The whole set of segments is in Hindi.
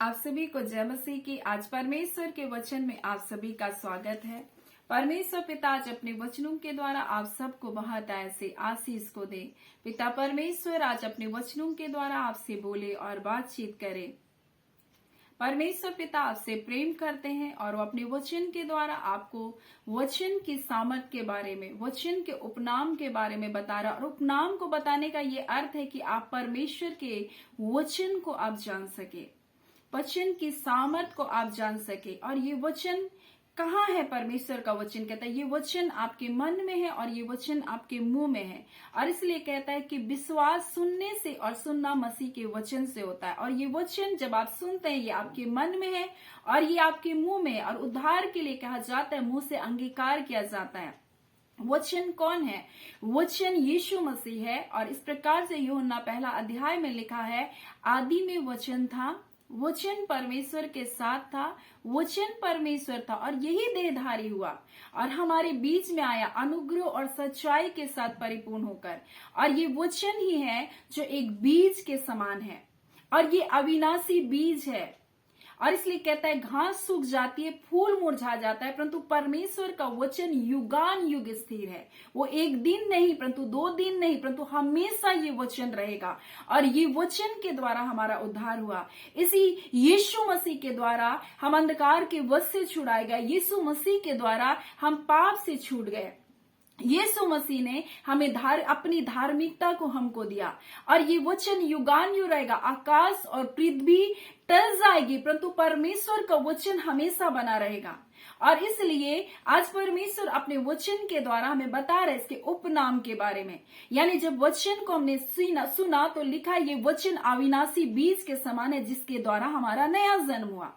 आप सभी को जय मसीह की। आज परमेश्वर के वचन में आप सभी का स्वागत है। परमेश्वर पिता आज अपने वचनों के द्वारा आप सबको बहुत ऐसे आशीष को दे। पिता परमेश्वर आज अपने वचनों के द्वारा आपसे बोले और बातचीत करे। परमेश्वर पिता आपसे प्रेम करते हैं और वो अपने वचन के द्वारा आपको वचन की सामर्थ के बारे में, वचन के उपनाम के बारे में बता रहा। और उपनाम को बताने का ये अर्थ है कि आप परमेश्वर के वचन को आप जान सके, वचन की सामर्थ को आप जान सके। और ये वचन कहाँ है? परमेश्वर का वचन कहता है ये वचन आपके मन में है और ये वचन आपके मुंह में है। और इसलिए कहता है कि विश्वास सुनने से और सुनना मसीह के वचन से होता है। और ये वचन जब आप सुनते हैं ये आपके मन में है और ये आपके मुंह में है। और उद्धार के लिए कहा जाता है मुंह से अंगीकार किया जाता है। वचन कौन है? वचन यीशु मसीह है। और इस प्रकार से यूहन्ना पहला अध्याय में लिखा है, आदि में वचन था, वचन परमेश्वर के साथ था, वचन परमेश्वर था और यही देहधारी हुआ और हमारे बीच में आया, अनुग्रह और सच्चाई के साथ परिपूर्ण होकर। और ये वचन ही है जो एक बीज के समान है और ये अविनाशी बीज है। और इसलिए कहता है घास सूख जाती है, फूल मुरझा जाता है, परंतु परमेश्वर का वचन युगान युग स्थिर है। वो एक दिन नहीं, परंतु 2 दिन नहीं, परंतु हमेशा ये वचन रहेगा। और ये वचन के द्वारा हमारा उद्धार हुआ। इसी यीशु मसीह के द्वारा हम अंधकार के वश से छुड़ाए गए। यीशु मसीह के द्वारा हम पाप से छूट गए। यीशु मसीह ने हमें अपनी धार्मिकता को हमको दिया। और ये वचन युगान युग रहेगा। आकाश और पृथ्वी टल जाएगी, परंतु परमेश्वर का वचन हमेशा बना रहेगा। और इसलिए आज परमेश्वर अपने वचन के द्वारा हमें बता रहे इसके उपनाम के बारे में। यानी जब वचन को हमने सुना तो लिखा ये वचन अविनाशी बीज के समान है जिसके द्वारा हमारा नया जन्म हुआ।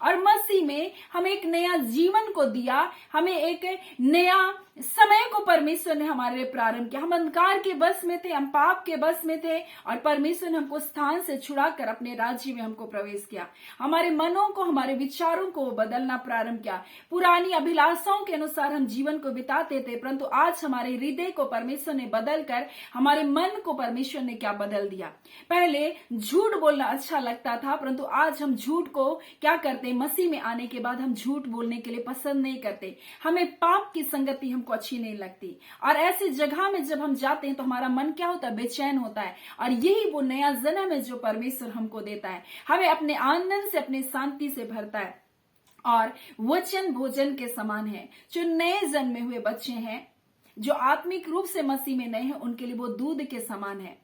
और मसीह में हमें एक नया जीवन को दिया, हमें एक नया समय को परमेश्वर ने हमारे लिए प्रारंभ किया। हम अंधकार के बस में थे, हम पाप के बस में थे और परमेश्वर ने हमको स्थान से छुड़ाकर अपने राज्य में हमको प्रवेश किया। हमारे मनों को, हमारे विचारों को बदलना प्रारंभ किया। पुरानी अभिलाषाओं के अनुसार हम जीवन को बिताते थे, परंतु आज हमारे हृदय को परमेश्वर ने बदलकर हमारे मन को परमेश्वर ने क्या बदल दिया। पहले झूठ बोलना अच्छा लगता था, परंतु आज हम झूठ को क्या करते? मसीह में आने के बाद हम झूठ बोलने के लिए पसंद नहीं करते। हमें पाप की संगति हमको अच्छी नहीं लगती। और ऐसी जगह में जब हम जाते हैं तो हमारा मन क्या होता है? बेचैन होता है। और यही वो नया जन्म है जो परमेश्वर हमको देता है, हमें अपने आनंद से, अपने शांति से भरता है। और वचन भोजन के समान है। जो नए जन्मे हुए बच्चे हैं, जो आत्मिक रूप से मसीह में नए हैं, उनके लिए वो दूध के समान है।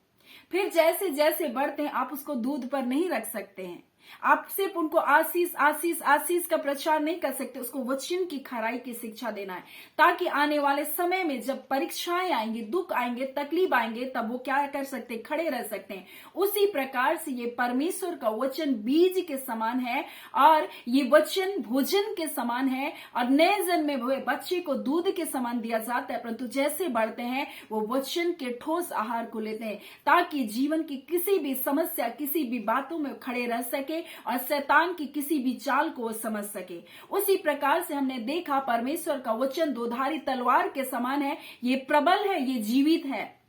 फिर जैसे जैसे बढ़ते हैं आप उसको दूध पर नहीं रख सकते हैं। आप सिर्फ उनको आशीष आशीष आशीष का प्रचार नहीं कर सकते, उसको वचन की खराई की शिक्षा देना है, ताकि आने वाले समय में जब परीक्षाएं आएंगी, दुख आएंगे, तकलीफ आएंगे, तब वो क्या कर सकते? खड़े रह सकते हैं। उसी प्रकार से ये परमेश्वर का वचन बीज के समान है और ये वचन भोजन के समान है। और नए जन्मे हुए बच्चे को दूध के समान दिया जाता है, परंतु जैसे बढ़ते हैं वो वचन के ठोस आहार को लेते हैं, ताकि जीवन की किसी भी समस्या, किसी भी बातों में खड़े रह सके और शैतान की किसी भी चाल को वो समझ सके। उसी प्रकार से हमने देखा परमेश्वर का वचन दोधारी तलवार के समान है। ये प्रबल है, ये जीवित है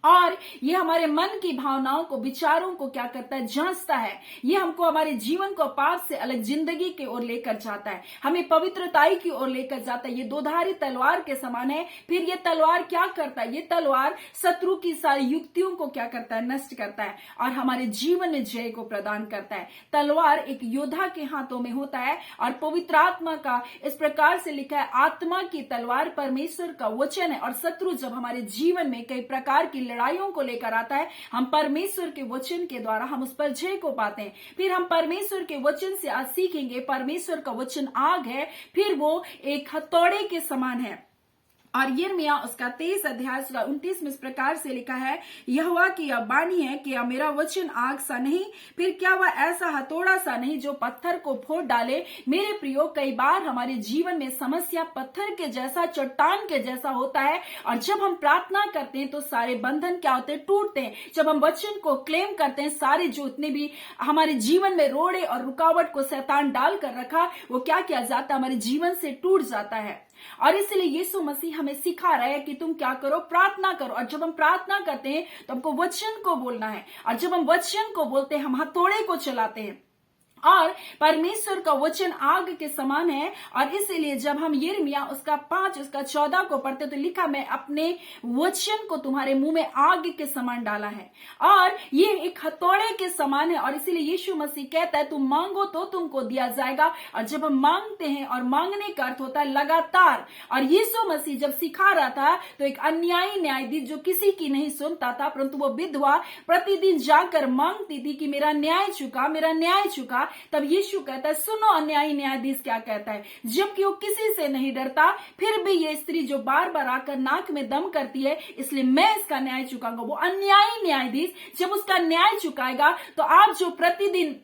और ये हमारे मन की भावनाओं को, विचारों को क्या करता है? जांचता है। ये हमको हमारे जीवन को पाप से अलग जिंदगी की ओर लेकर जाता है, हमें पवित्रताई की ओर लेकर जाता है। ये दोधारी तलवार के समान है। फिर ये तलवार क्या करता है? ये तलवार शत्रु की सारी युक्तियों को क्या करता है? नष्ट करता है और हमारे जीवन में जय को प्रदान करता है। तलवार एक योद्धा के हाथों में होता है और पवित्र आत्मा का इस प्रकार से लिखा है, आत्मा की तलवार परमेश्वर का वचन है। और शत्रु जब हमारे जीवन में कई प्रकार की लड़ाइयों को लेकर आता है, हम परमेश्वर के वचन के द्वारा हम उस पर जय को पाते हैं। फिर हम परमेश्वर के वचन से आज सीखेंगे, परमेश्वर का वचन आग है, फिर वो एक हथौड़े के समान है। और यिर्मयाह उसका 23 अध्याय 29 में इस प्रकार से लिखा है, यहोवा की यह वाणी है कि मेरा वचन आग सा नहीं, फिर क्या वह ऐसा हथौड़ा सा नहीं जो पत्थर को फोड़ डाले। मेरे प्रियो, कई बार हमारे जीवन में समस्या पत्थर के जैसा, चट्टान के जैसा होता है और जब हम प्रार्थना करते हैं तो सारे बंधन क्या होते हैं? टूटते हैं। जब हम वचन को क्लेम करते हैं, सारे जो इतने भी हमारे जीवन में रोड़े और रुकावट को शैतान डाल कर रखा, वो क्या किया जाता है? हमारे जीवन से टूट जाता है। और इसलिए यीशु मसीह हमें सिखा रहा है कि तुम क्या करो? प्रार्थना करो। और जब हम प्रार्थना करते हैं तो हमको वचन को बोलना है, और जब हम वचन को बोलते हैं हम हथौड़े को चलाते हैं। और परमेश्वर का वचन आग के समान है। और इसीलिए जब हम यिर्मयाह उसका 5 उसका 14 को पढ़ते तो लिखा, मैं अपने वचन को तुम्हारे मुंह में आग के समान डाला है, और ये एक हथौड़े के समान है। और इसीलिए यीशु मसीह कहता है, तुम मांगो तो तुमको दिया जाएगा। और जब हम मांगते हैं, और मांगने का अर्थ होता है लगातार। और यीशु मसीह जब सिखा रहा था तो एक अन्यायी न्यायाधीश जो किसी की नहीं सुनता था, परंतु वो विधवा प्रतिदिन जाकर मांगती थी कि मेरा न्याय चुका, मेरा न्याय चुका। तब यीशु कहता है, सुनो अन्यायी न्यायाधीश क्या कहता है। जबकि वो किसी से नहीं डरता, फिर भी ये स्त्री जो बार बार आकर नाक में दम करती है, इसलिए मैं इसका न्याय चुकाऊंगा। वो अन्यायी न्यायाधीश जब उसका न्याय चुकाएगा, तो आप जो प्रतिदिन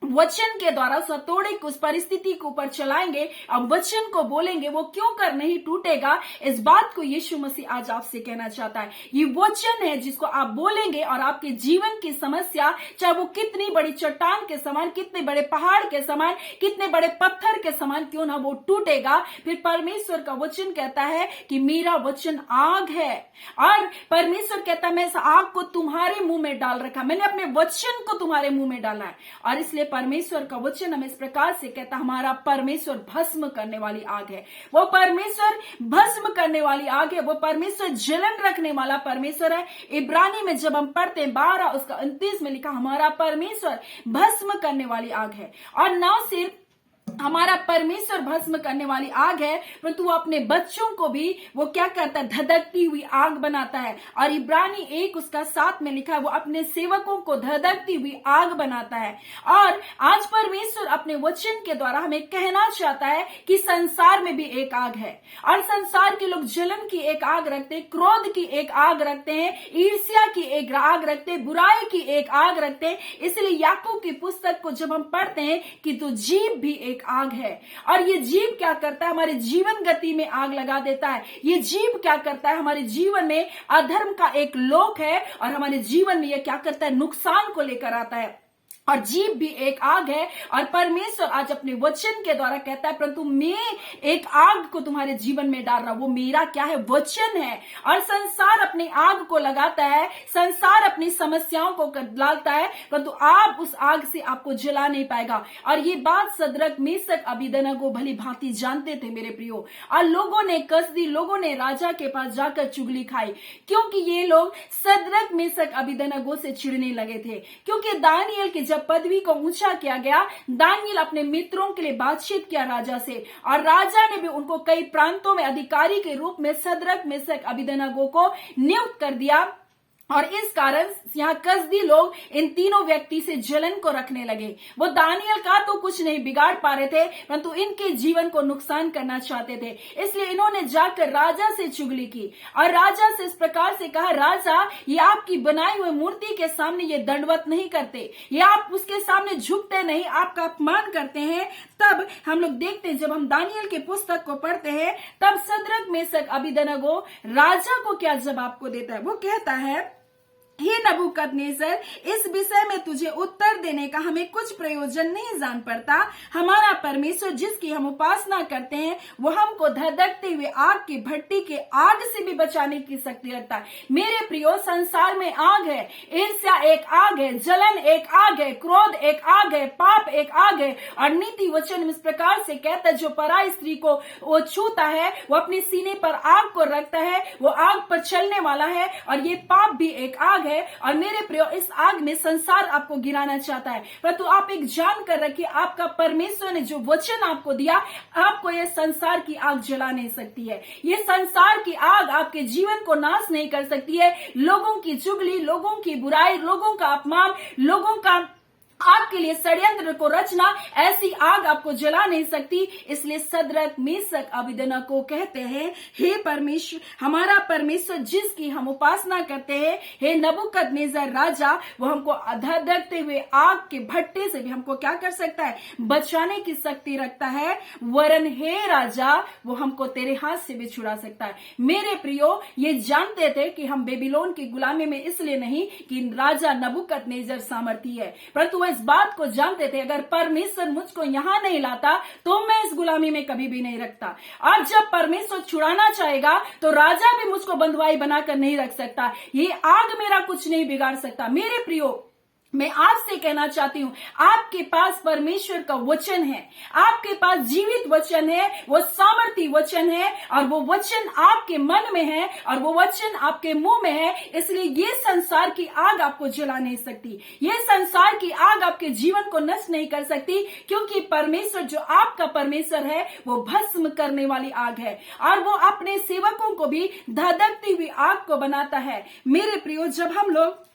वचन के द्वारा उस हथौड़े को, उस परिस्थिति के ऊपर चलाएंगे, अब वचन को बोलेंगे, वो क्यों कर नहीं टूटेगा। इस बात को यीशु मसीह आज आपसे कहना चाहता है। ये वचन है जिसको आप बोलेंगे, और आपके जीवन की समस्या, चाहे वो कितनी बड़ी चट्टान के समान, कितने बड़े पहाड़ के समान, कितने बड़े पत्थर के समान क्यों ना, वो टूटेगा। फिर परमेश्वर का वचन कहता है कि मेरा वचन आग है, और परमेश्वर कहता है, मैं इस आग को तुम्हारे मुंह में डाल रखा, मैंने अपने वचन को तुम्हारे मुंह में डाला है। और इसलिए परमेश्वर का वचन हमें इस प्रकार से कहता, हमारा परमेश्वर भस्म करने वाली आग है। वो परमेश्वर भस्म करने वाली आग है, वो परमेश्वर जलन रखने वाला परमेश्वर है। इब्रानी में जब हम पढ़ते हैं 12 उसका 29 में लिखा, हमारा परमेश्वर भस्म करने वाली आग है। और न सिर्फ हमारा परमेश्वर भस्म करने वाली आग है, परंतु वो अपने बच्चों को भी वो क्या करता है, धधकती हुई आग बनाता है। और इब्रानी 1 उसका 7 में लिखा है, वो अपने सेवकों को धधकती हुई आग बनाता है। और आज परमेश्वर अपने वचन के द्वारा हमें कहना चाहता है कि संसार में भी एक आग है, और संसार के लोग जलन की एक आग रखते हैं, क्रोध की एक आग रखते हैं, ईर्ष्या की एक आग रखते हैं, बुराई की एक आग रखते हैं। इसलिए याकूब की पुस्तक को जब हम पढ़ते हैं कि तो जीभ भी एक आग है, और ये जीव क्या करता है, हमारे जीवन गति में आग लगा देता है। ये जीव क्या करता है, हमारे जीवन में अधर्म का एक लोक है, और हमारे जीवन में ये क्या करता है, नुकसान को लेकर आता है। और जीभ भी एक आग है। और परमेश्वर आज अपने वचन के द्वारा कहता है, परंतु मैं एक आग को तुम्हारे जीवन में डाल रहा हूं, वो मेरा क्या है, वचन है। और संसार अपनी आग को लगाता है, संसार अपनी समस्याओं को डालता है, परंतु आप उस आग से आपको जला नहीं पाएगा। और ये बात सदरक मेशक अबेदनगो भली भांति जानते थे मेरे प्रियो। और लोगों ने कसदी, लोगों ने राजा के पास जाकर चुगली खाई, क्योंकि ये लोग सदरक मेशक अबेदनगो से चिढ़ने लगे थे। क्योंकि दानियेल के पदवी को ऊंचा किया गया, दानियेल अपने मित्रों के लिए बातचीत किया राजा से, और राजा ने भी उनको कई प्रांतों में अधिकारी के रूप में सदरक मेशक अबेदनगो को नियुक्त कर दिया। और इस कारण यहाँ कसदी लोग इन तीनों व्यक्ति से जलन को रखने लगे। वो दानियेल का तो कुछ नहीं बिगाड़ पा रहे थे, परंतु इनके जीवन को नुकसान करना चाहते थे। इसलिए इन्होंने जाकर राजा से चुगली की, और राजा से इस प्रकार से कहा, राजा ये आपकी बनाई हुई मूर्ति के सामने ये दंडवत नहीं करते, ये आप उसके सामने झुकते नहीं, आपका अपमान करते हैं। तब हम लोग देखते हैं, जब हम दानियेल के पुस्तक को पढ़ते हैं, तब सदरक मेशक अबेदनगो राजा को क्या जवाब को देता है। वो कहता है, हे नबूकदनेस्सर, इस विषय में तुझे उत्तर देने का हमें कुछ प्रयोजन नहीं जान पड़ता। हमारा परमेश्वर जिसकी हम उपासना करते हैं, वो हमको धधकते हुए आग की भट्टी के आग से भी बचाने की शक्ति रखता है। मेरे प्रियो, संसार में आग है, ईर्ष्या एक आग है, जलन एक आग है, क्रोध एक आग है, पाप एक आग है। और नीति वचन इस प्रकार से कहता है, जो पराई स्त्री को वो छूता है, वो अपने सीने पर आग को रखता है, वो आग पर चलने वाला है। और ये पाप भी एक आग है। और मेरे प्रियो, इस आग में संसार आपको गिराना चाहता है, परंतु आप एक जान कर रखिए, आपका परमेश्वर ने जो वचन आपको दिया, आपको यह संसार की आग जला नहीं सकती है। ये संसार की आग आपके जीवन को नाश नहीं कर सकती है। लोगों की चुगली, लोगों की बुराई, लोगों का अपमान, लोगों का आपके लिए षड्यंत्र को रचना, ऐसी आग आपको जला नहीं सकती। इसलिए सदरक मेशक अबेदनगो कहते हैं, हे परमेश्वर, हमारा परमेश्वर जिसकी हम उपासना करते हैं, हे नबूकदनेस्सर राजा, वो हमको धधकते हुए आग के भट्टे से भी हमको क्या कर सकता है, बचाने की शक्ति रखता है। वरन हे राजा, वो हमको तेरे हाथ से भी छुड़ा सकता है। मेरे प्रियो, ये जानते थे कि हम बेबीलोन की गुलामी में इसलिए नहीं कि राजा नबूकदनेस्सर सामर्थी है, परंतु इस बात को जानते थे, अगर परमेश्वर मुझको यहां नहीं लाता तो मैं इस गुलामी में कभी भी नहीं रखता। और जब परमेश्वर छुड़ाना चाहेगा तो राजा भी मुझको बंधुआई बनाकर नहीं रख सकता। ये आग मेरा कुछ नहीं बिगाड़ सकता। मेरे प्रियो, मैं आपसे कहना चाहती हूं, आपके पास परमेश्वर का वचन है, आपके पास जीवित वचन है, वो सामर्थी वचन है, और वो वचन आपके मन में है, और वो वचन आपके मुंह में है। इसलिए ये संसार की आग आपको जला नहीं सकती, ये संसार की आग आपके जीवन को नष्ट नहीं कर सकती, क्योंकि परमेश्वर जो आपका परमेश्वर है वो भस्म करने वाली आग है, और वो अपने सेवकों को भी धधकती हुई आग को बनाता है। मेरे प्रियो, जब हम लोग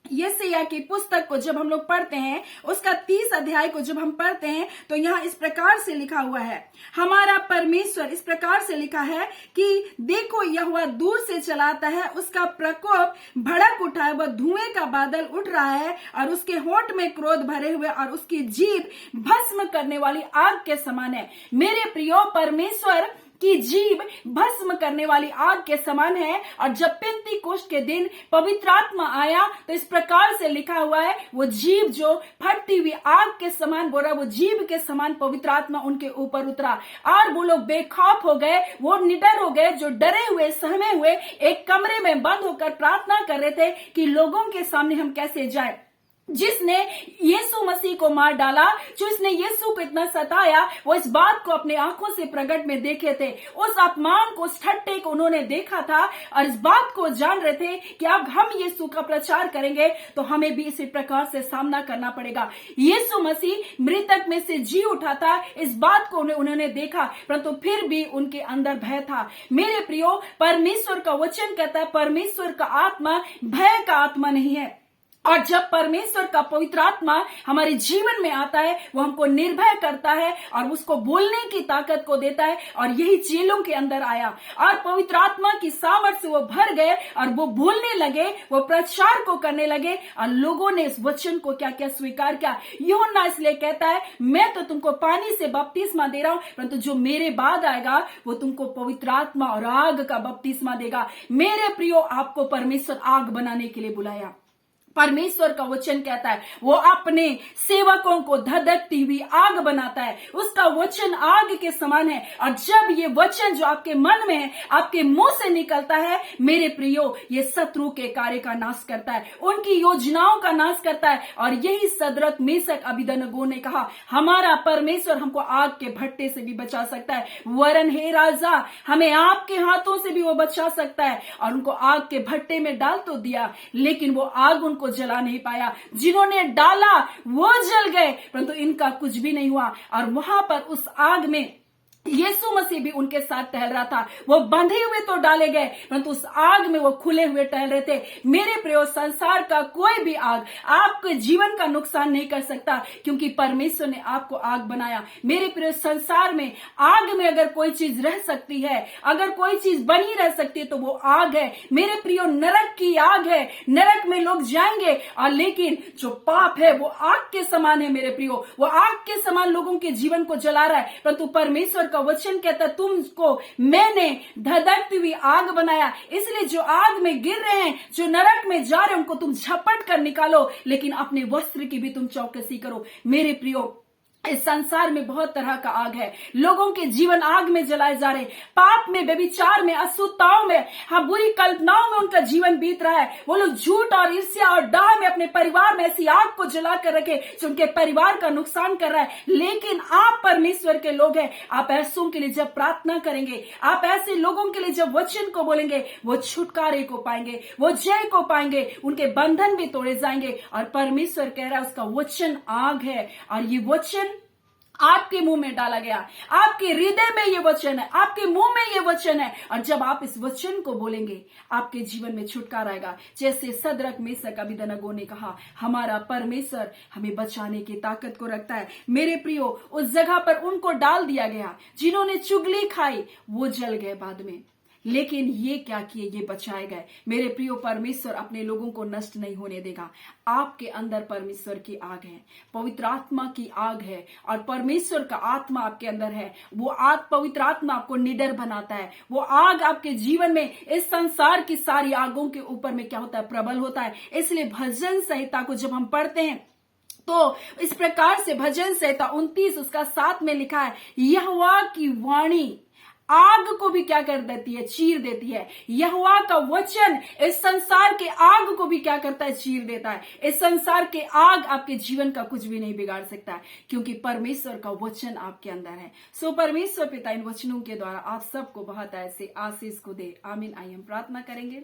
यशायाह की पुस्तक को जब हम लोग पढ़ते हैं, उसका 30 अध्याय को जब हम पढ़ते हैं, तो यहाँ इस प्रकार से लिखा हुआ है, हमारा परमेश्वर इस प्रकार से लिखा है कि देखो यहोवा दूर से चलाता है, उसका प्रकोप भड़क उठा है, वह धुएं का बादल उठ रहा है, और उसके होंठ में क्रोध भरे हुए, और उसकी जीभ भस्म करने वाली आग के समान है। मेरे प्रियो, परमेश्वर की जीभ भस्म करने वाली आग के समान है। और जब पेंतीकोस्त के दिन पवित्र आत्मा आया, तो इस प्रकार से लिखा हुआ है, वो जीभ जो फटती हुई आग के समान बोला, वो जीभ के समान पवित्र आत्मा उनके ऊपर उतरा, और वो लोग बेखौफ हो गए, वो निडर हो गए, जो डरे हुए सहमे हुए एक कमरे में बंद होकर प्रार्थना कर रहे थे कि लोगों के सामने हम कैसे जाए। जिसने यीशु मसीह को मार डाला, जिसने यीशु को इतना सताया, वो इस बात को अपने आंखों से प्रकट में देखे थे, उस अपमान को, उस ठट्टे को उन्होंने देखा था, और इस बात को जान रहे थे कि अब हम यीशु का प्रचार करेंगे तो हमें भी इसी प्रकार से सामना करना पड़ेगा। यीशु मसीह मृतक में से जी उठा था, इस बात को उन्होंने देखा, परंतु फिर भी उनके अंदर भय था। मेरे प्रियो, परमेश्वर का वचन कहता है, परमेश्वर का आत्मा भय का आत्मा नहीं है, और जब परमेश्वर का पवित्र आत्मा हमारे जीवन में आता है, वो हमको निर्भय करता है और उसको बोलने की ताकत को देता है। और यही चेलों के अंदर आया, और पवित्र आत्मा की सामर्थ से वो भर गए, और वो बोलने लगे, वो प्रचार को करने लगे, और लोगों ने इस वचन को क्या क्या स्वीकार किया। यूहन्ना इसलिए कहता है, मैं तो तुमको पानी से बपतिस्मा दे रहा हूं, परंतु जो मेरे बाद आएगा वो तुमको पवित्र आत्मा और आग का बपतिस्मा देगा। मेरे प्रियो, आपको परमेश्वर आग बनाने के लिए बुलाया। परमेश्वर का वचन कहता है, वो अपने सेवकों को धधकती हुई आग बनाता है, उसका वचन आग के समान है। और जब ये वचन जो आपके मन में है, आपके मुंह से निकलता है, मेरे प्रियो, ये शत्रु के कार्य का नाश करता है, उनकी योजनाओं का नाश करता है। और यही सदरक मेशक अबेदनगो ने कहा, हमारा परमेश्वर हमको आग के भट्टे से भी बचा सकता है, वरन हे राजा, हमें आपके हाथों से भी वो बचा सकता है। और उनको आग के भट्टे में डाल तो दिया, लेकिन वो आग उनको जला नहीं पाया। जिन्होंने डाला वो जल गए, परंतु इनका कुछ भी नहीं हुआ। और वहां पर उस आग में यीशु मसीह भी उनके साथ टहल रहा था। वो बंधे हुए तो डाले गए, परंतु उस आग में वो खुले हुए टहल रहे थे। मेरे प्रिय, संसार का कोई भी आग आपके जीवन का नुकसान नहीं कर सकता, क्योंकि परमेश्वर ने आपको आग बनाया। मेरे प्रिय, संसार में आग में अगर कोई चीज रह सकती है, अगर कोई चीज बनी रह सकती है, तो वो आग है। मेरे प्रियो, नरक की आग है, नरक में लोग जाएंगे, और लेकिन जो पाप है वो आग के समान है। मेरे प्रियो, वो आग के समान लोगों के जीवन को जला रहा है, परंतु परमेश्वर वचन कहता, तुमको मैंने धधकती हुई आग बनाया। इसलिए जो आग में गिर रहे हैं, जो नरक में जा रहे हैं, उनको तुम झपट कर निकालो, लेकिन अपने वस्त्र की भी तुम चौकसी करो। मेरे प्रियो, इस संसार में बहुत तरह का आग है, लोगों के जीवन आग में जलाए जा रहे, पाप में, व्यभिचार में, अशुद्धताओं में, हाँ, बुरी कल्पनाओं में उनका जीवन बीत रहा है। वो लोग झूठ और ईर्ष्या और डाह में अपने परिवार में ऐसी आग को जला कर रखे जो उनके परिवार का नुकसान कर रहा है। लेकिन आप परमेश्वर के लोग हैं, आप ऐसों के लिए जब प्रार्थना करेंगे, आप ऐसे लोगों के लिए जब वचन को बोलेंगे, वो छुटकारे को पाएंगे, वो जय को पाएंगे, उनके बंधन भी तोड़े जाएंगे। और परमेश्वर कह रहा है, उसका वचन आग है, और ये वचन आपके मुंह में डाला गया, आपके हृदय में ये वचन है, आपके मुंह में ये वचन है। और जब आप इस वचन को बोलेंगे, आपके जीवन में छुटकारा आएगा। जैसे सदरक मेशक अबेदनगो ने कहा, हमारा परमेश्वर हमें बचाने की ताकत को रखता है। मेरे प्रियो, उस जगह पर उनको डाल दिया गया, जिन्होंने चुगली खाई वो जल गए बाद में, लेकिन ये क्या किए, ये बचाए गए। मेरे प्रियो, परमेश्वर अपने लोगों को नष्ट नहीं होने देगा। आपके अंदर परमेश्वर की आग है, पवित्र आत्मा की आग है, और परमेश्वर का आत्मा आपके अंदर है। वो आग, पवित्र आत्मा आपको निडर बनाता है। वो आग आपके जीवन में, इस संसार की सारी आगों के ऊपर में क्या होता है, प्रबल होता है। इसलिए भजन संहिता को जब हम पढ़ते हैं, तो इस प्रकार से भजन संहिता 29 उसका 7 में लिखा है, यहोवा की वाणी आग को भी क्या कर देती है, चीर देती है। यहोवा का वचन इस संसार के आग को भी क्या करता है, चीर देता है। इस संसार के आग आपके जीवन का कुछ भी नहीं बिगाड़ सकता है, क्योंकि परमेश्वर का वचन आपके अंदर है। सो परमेश्वर पिता इन वचनों के द्वारा आप सबको बहुत ऐसे आशीष को दे। आमीन। आइए हम प्रार्थना करेंगे।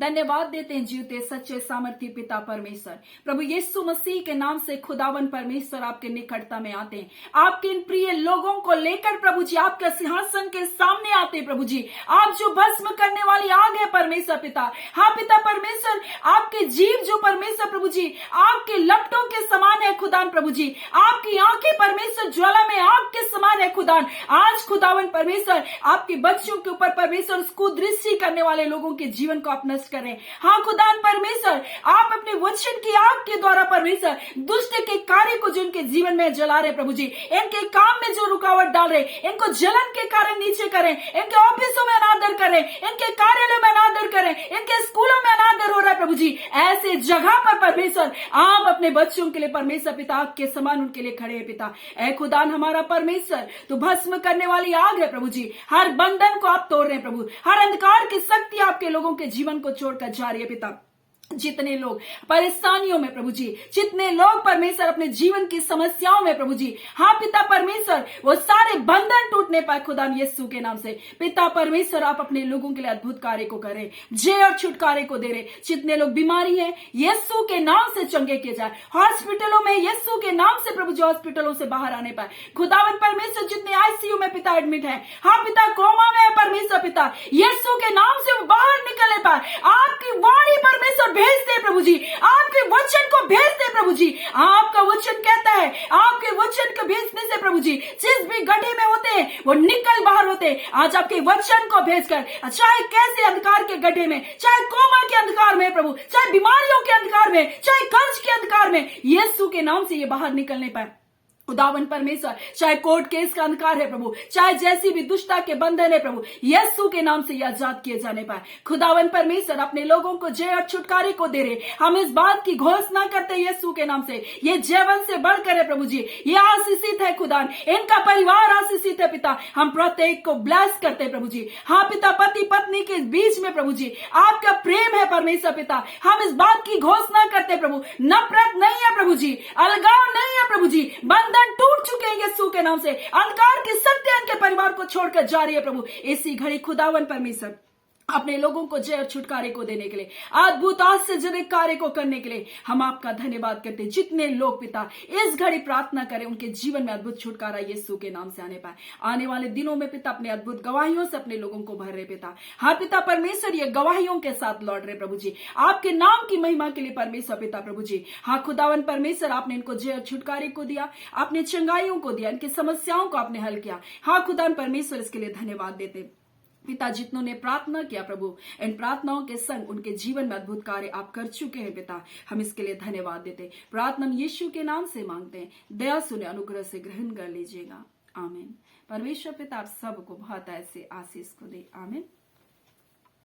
धन्यवाद देते हैं जीवते सच्चे सामर्थ्य पिता परमेश्वर, प्रभु यीशु मसीह के नाम से खुदावन परमेश्वर आपके निकटता में आते हैं। आपके इन प्रिय लोगों को लेकर प्रभु जी आपके सिंहासन के सामने आते हैं। प्रभु जी आप जो भस्म करने वाली आग है परमेश्वर पिता, हाँ पिता परमेश्वर, आपके जीव जो परमेश्वर प्रभु जी आपके लपटों के समान है खुदान प्रभु जी, आपकी आंखें परमेश्वर ज्वाला में आग के समान है खुदान। आज खुदावन परमेश्वर आपके बच्चों के ऊपर परमेश्वर कुदृष्टि करने वाले लोगों के जीवन को आप नष्ट करें। हाँ खुदान परमेश्वर, आप अपने वचन की आग के द्वारा परमेश्वर दुष्ट के कार्य को जो इनके जीवन में जला रहे प्रभु जी, इनके काम में जो रुकावट डाल रहे, इनको जलन के कारण नीचे करें, इनके ऑफिसों में अनादर करें, इनके कार्यालय में अनादर करें, इनके स्कूलों में अनादर हो रहा है प्रभु जी। ऐसे जगह पर परमेश्वर आप अपने बच्चों के लिए परमेश्वर पिता आग के समान उनके लिए खड़े हैं पिता। ऐ खुदान हमारा परमेश्वर, तो भस्म करने वाली आग है प्रभु जी, हर बंधन को आप तोड़ रहे हैं प्रभु, हर अंधकार की शक्ति आपके लोगों के जीवन को छोड़कर जा रही है पिता। जितने लोग परेशानियों में प्रभु जी, जितने लोग परमेश्वर अपने जीवन की समस्याओं में प्रभु जी, हाँ पिता परमेश्वर, वो सारे बंधन टूटने पाए खुदा यीशु के नाम से। पिता परमेश्वर आप अपने लोगों के लिए अद्भुत कार्य को करें, जय और छुटकारे को दे रहे। जितने लोग बीमारी है यीशु के नाम से चंगे किए जाए, हॉस्पिटलों में यीशु के नाम से प्रभु जी हॉस्पिटलों से बाहर आने पाए खुदावन परमेश्वर। जितने आईसीयू में पिता एडमिट है, हाँ पिता कोमा में है परमेश्वर पिता, यीशु के नाम से वो बाहर निकलने पाए। आपकी वाणी परमेश्वर भेजते प्रभु जी, आपके वचन को भेजते प्रभु जी। आपका वचन कहता है आपके वचन को भेजने से प्रभु जी जिस भी गड्ढे में होते हैं वो निकल बाहर होते हैं। आज आपके वचन को भेजकर, चाहे कैसे अंधकार के गड्ढे में, चाहे कोमा के अंधकार में प्रभु, चाहे बीमारियों के अंधकार में, चाहे कर्ज के अंधकार में, यीशु के नाम से ये बाहर निकलने पाए खुदावन परमेश्वर। चाहे कोर्ट केस का अंधकार है प्रभु, चाहे जैसी भी दुष्टता के बंधन है प्रभु, यीशु के नाम से ये आजाद किए जाने पाए खुदावन परमेश्वर। अपने लोगों को जय और छुटकारे को दे रहे, हम इस बात की घोषणा करते हैं यीशु के नाम से, ये जीवन से बढ़कर है प्रभु जी, ये आशीषित है खुदान, इनका परिवार आशीषित है पिता। हम प्रत्येक को ब्लेस करते हैं प्रभु जी। हाँ पिता पति पत्नी के बीच में प्रभु जी आपका प्रेम है परमेश्वर पिता। हम इस बात की घोषणा करते हैं प्रभु, नफरत नहीं है प्रभु जी, अलगाव नहीं है प्रभु जी, बंधन टूट चुके हैं यीशु के नाम से। अंधकार की शक्ति उनके परिवार को छोड़कर जा रही है प्रभु। इसी घड़ी खुदावन परमेश्वर अपने लोगों को जय और छुटकारे को देने के लिए, अद्भुत आश्चर्यजनक कार्य को करने के लिए हम आपका धन्यवाद करते हैं। जितने लोग पिता इस घड़ी प्रार्थना करें उनके जीवन में अद्भुत छुटकारा यीशु के नाम से आने पाए। आने वाले दिनों में पिता अपने अद्भुत गवाहियों से अपने लोगों को भर रहे पिता। हाँ पिता परमेश्वर, ये गवाहियों के साथ लौट रहे प्रभु जी, आपके नाम की महिमा के लिए परमेश्वर पिता प्रभु जी। हाँ खुदावन परमेश्वर, आपने इनको जय और छुटकारे को दिया, आपने चंगाइयों को दिया, इनकी समस्याओं को आपने हल किया। हाँ खुदावन परमेश्वर, इसके लिए धन्यवाद देते पिता। जितनों ने प्रार्थना किया प्रभु, इन प्रार्थनाओं के संग उनके जीवन में अद्भुत कार्य आप कर चुके हैं पिता। हम इसके लिए धन्यवाद देते। प्रार्थना यीशु के नाम से मांगते हैं, दया सुने, अनुग्रह से ग्रहण कर लीजिएगा। आमीन। परमेश्वर पिता आप सबको बहुत ऐसे आशीष को दे। आमीन।